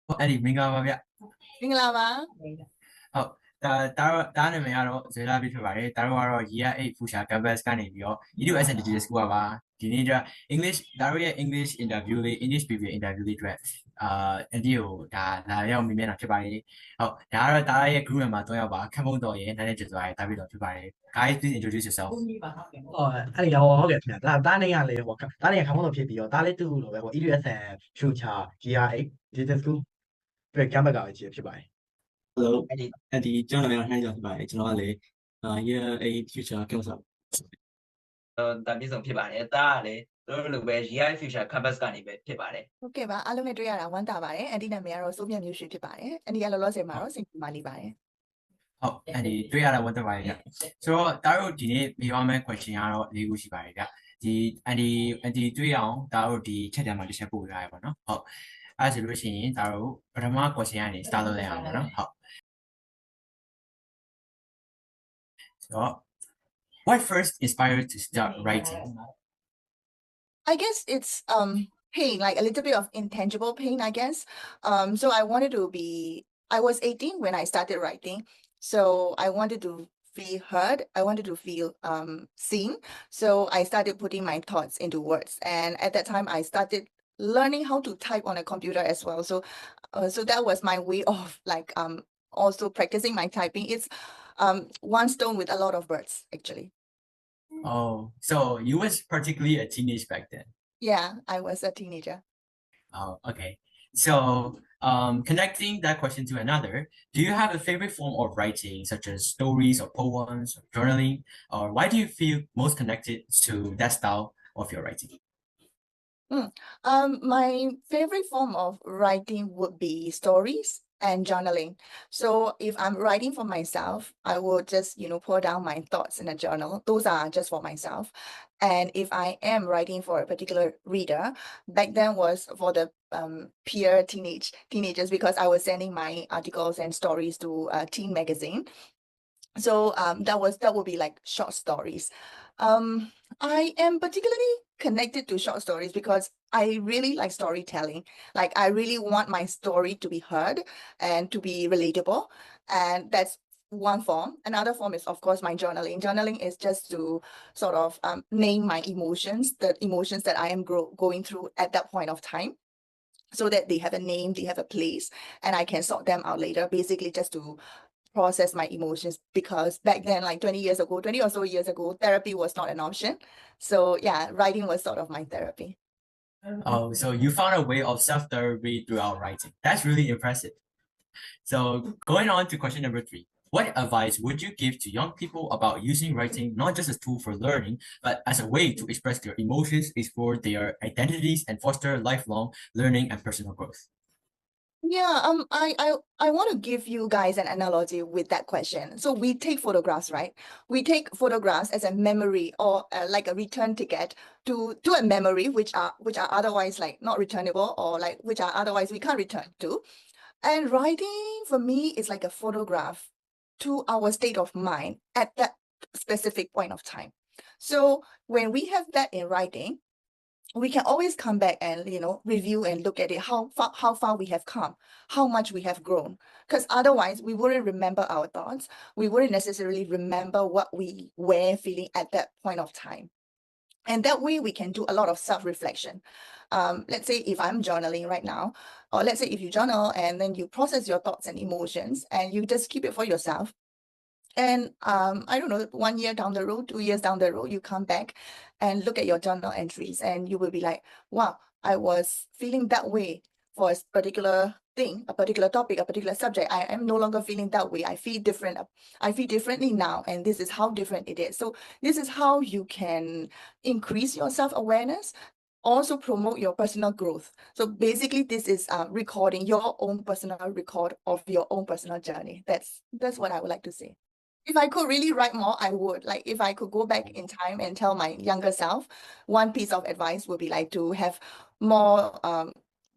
အဲ့ဒီမင်္ဂလာပါဗျမင်္ဂလာပါ ဟုတ်ဒါနာမည်ကတော့ဇွေလာပြီးဖြစ်ပါတယ်ဒါတို့ကတော့ Year 8 Fuchsia Campus ကနေပြီးတော့ EDUSN Digital School ပါဒီနေ့ကျ English ဒါတို့ရဲ့ English interview လေး English PBL interview လေးအတွက်အန်တီကိုဒါလာရောက်မြင်နေတာဖြစ်ပါတယ်ဟုတ်ဒါကတော့ဒါရဲ့ group member 3ယောက်ပါခမုံတော်ရဲ့နားနဲ့ကျေစွာရဲ့တာပြီးတော့ဖြစ်ပါတယ် guys please introduce yourself အဲ့ဒီဟုတ်ကဲ့ခင်ဗျာဒါနေရလေဟိုဒါနေရခမောင်းတော့ဖြစ်ပြီးတော့ဒါလေးတူလို့ပဲဟို EDUSN Fuchsia GR8 Digital School အတွက် campus ကပဲဖြစ်ပါတယ် Hello အဲ့ဒီကျွန်တော်လည်းနှိုင်းကြဖြစ်ပါတယ်ကျွန်တော်ကလည်းyear 8 future campus ဒါပြည့်စုံဖြစ်ပါတယ်ဒါကလည်းတို့လိုပဲ GI future campus ကနေပဲဖြစ်ပါတယ် ဟုတ်ကဲ့ပါအားလုံးနဲ့တွေ့ရတာဝမ်းသာပါတယ်အန်တီနာမည်ကတော့စိုးမြတ်မျိုးရွှေဖြစ်ပါတယ်အန်တီကလောလောဆယ်မှာတော့စင်ကူမာလေးပါတယ်ဟုတ်အဲ့ဒီတွေ့ရတာဝတ်သက်ပါတယ်ဗျဆိုတော့ဒါတို့ဒီနေ့မေးရမယ့် question ကတော့၄ခုရှိပါတယ်ဗျဒီအန်တီတွေ့အောင်ဒါတို့ဒီချက်တန်းမှာတစ်ချက်ပို့ရရပါတော့ဟုတ်အဲ့ဆိုလို့ရှိရင်ဒါတို့ပထမ question ကနေ start လုပ်လိုက်အောင်ပါနော်ဟုတ်ဆိုတော့ what first inspired to start writing I guess it's pain like a little bit of intangible pain I guess so I was 18 when I started writing so I wanted to feel heard I wanted to feel seen so I started putting my thoughts into words and at that time I started learning how to type on a computer as well so that was my way of like also practicing my typing it's one stone with a lot of birds actually oh so you was particularly a teenage back then yeah I was a teenager oh okay so connecting that question to another, do you have a favorite form of writing, such as stories or poems or journaling? Or why do you feel most connected to that style of your writing? My favorite form of writing would be stories and journaling. So if I'm writing for myself, I will just, pour down my thoughts in a journal. Those are just for myself. And if I am writing for a particular reader, back then was for the peer teenagers because I was sending my articles and stories to a teen magazine. So that would be like short stories. I am particularly connected to short stories because I really like storytelling. Like I really want my story to be heard and to be relatable. And that's one form. Another form is, of course, my journaling. Journaling is just to sort of name my emotions, the emotions that I am going through at that point of time, so that they have a name, they have a place, and I can sort them out later, basically just to process my emotions because back then, like 20 or so years ago, therapy was not an option. So yeah, writing was sort of my therapy. Oh, so you found a way of self-therapy throughout writing. That's really impressive. So going on to question number 3. What advice would you give to young people about using writing not just as a tool for learning, but as a way to express their emotions, explore their identities, and foster lifelong learning and personal growth? Yeah, I want to give you guys an analogy with that question. So we take photographs, right? We take photographs as a memory or like a return ticket to a memory which are otherwise like not returnable or like which are otherwise we can't return to. And writing for me is like a photograph to our state of mind at that specific point of time. So when we have that in writing, we can always come back and review and look at it how far we have come, how much we have grown, because otherwise we wouldn't remember our thoughts, we wouldn't necessarily remember what we were feeling at that point of time. And that way we can do a lot of self-reflection. Let's say if I'm journaling right now, or let's say if you journal and then you process your thoughts and emotions and you just keep it for yourself. And I don't know, 1 year down the road, 2 years down the road, you come back and look at your journal entries and you will be like, wow, I was feeling that way for a particular thing, a particular topic, a particular subject. I am no longer feeling that way. I feel different. I feel differently now. And this is how different it is. So this is how you can increase your self-awareness, also promote your personal growth. So basically this is recording your own personal record of your own personal journey. That's what I would like to say. If I could really write more, I would. Like if I could go back in time and tell my younger self, one piece of advice would be like to have more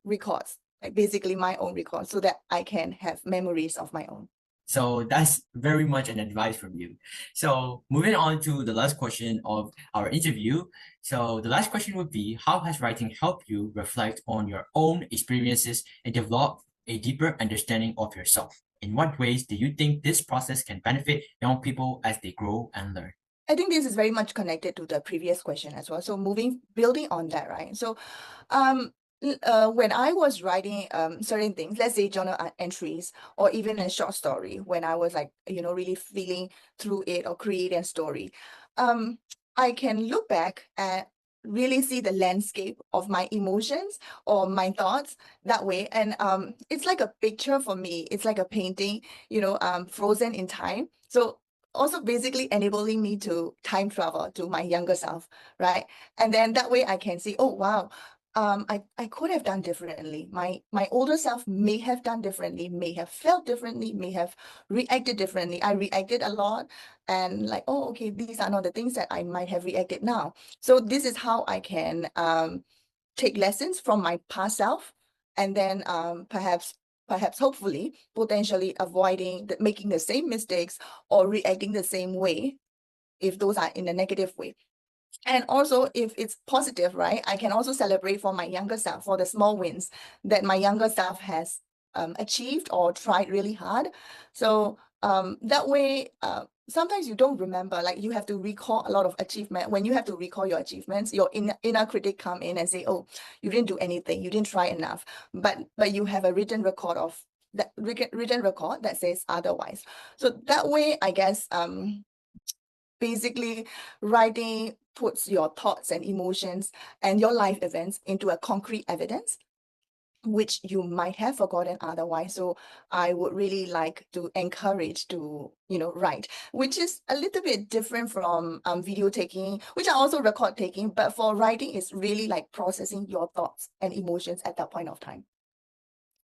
records, like basically my own records, so that I can have memories of my own. So that's very much an advice from you. So moving on to the last question of our interview. So the last question would be, how has writing helped you reflect on your own experiences and develop a deeper understanding of yourself. In what ways do you think this process can benefit young people as they grow and learn? I think this is very much connected to the previous question as well. So building on that, right? So when I was writing certain things, let's say journal entries or even a short story, when I was like, really feeling through it or creating a story, I can look back and really see the landscape of my emotions or my thoughts that way. And it's like a picture for me. It's like a painting, frozen in time. So also basically enabling me to time travel to my younger self, right? And then that way I can see, oh, wow, I could have done differently. My older self may have done differently, may have felt differently, may have reacted differently. I reacted a lot and like, oh, okay, these are not the things that I might have reacted now. So this is how I can take lessons from my past self and then perhaps hopefully potentially avoiding making the same mistakes or reacting the same way if those are in a negative way. And also if it's positive, right, I can also celebrate for my younger self for the small wins that my younger self has achieved or tried really hard. So that way sometimes you don't remember, like you have to recall a lot of achievement. When you have to recall your achievements, your inner critic come in and say, oh, you didn't do anything, you didn't try enough, but you have a written record of that written record that says otherwise. So that way, I guess basically writing puts your thoughts and emotions and your life events into a concrete evidence which you might have forgotten otherwise. So I would really like to encourage to, write, which is a little bit different from video taking, which I also record taking, but for writing, it's really like processing your thoughts and emotions at that point of time.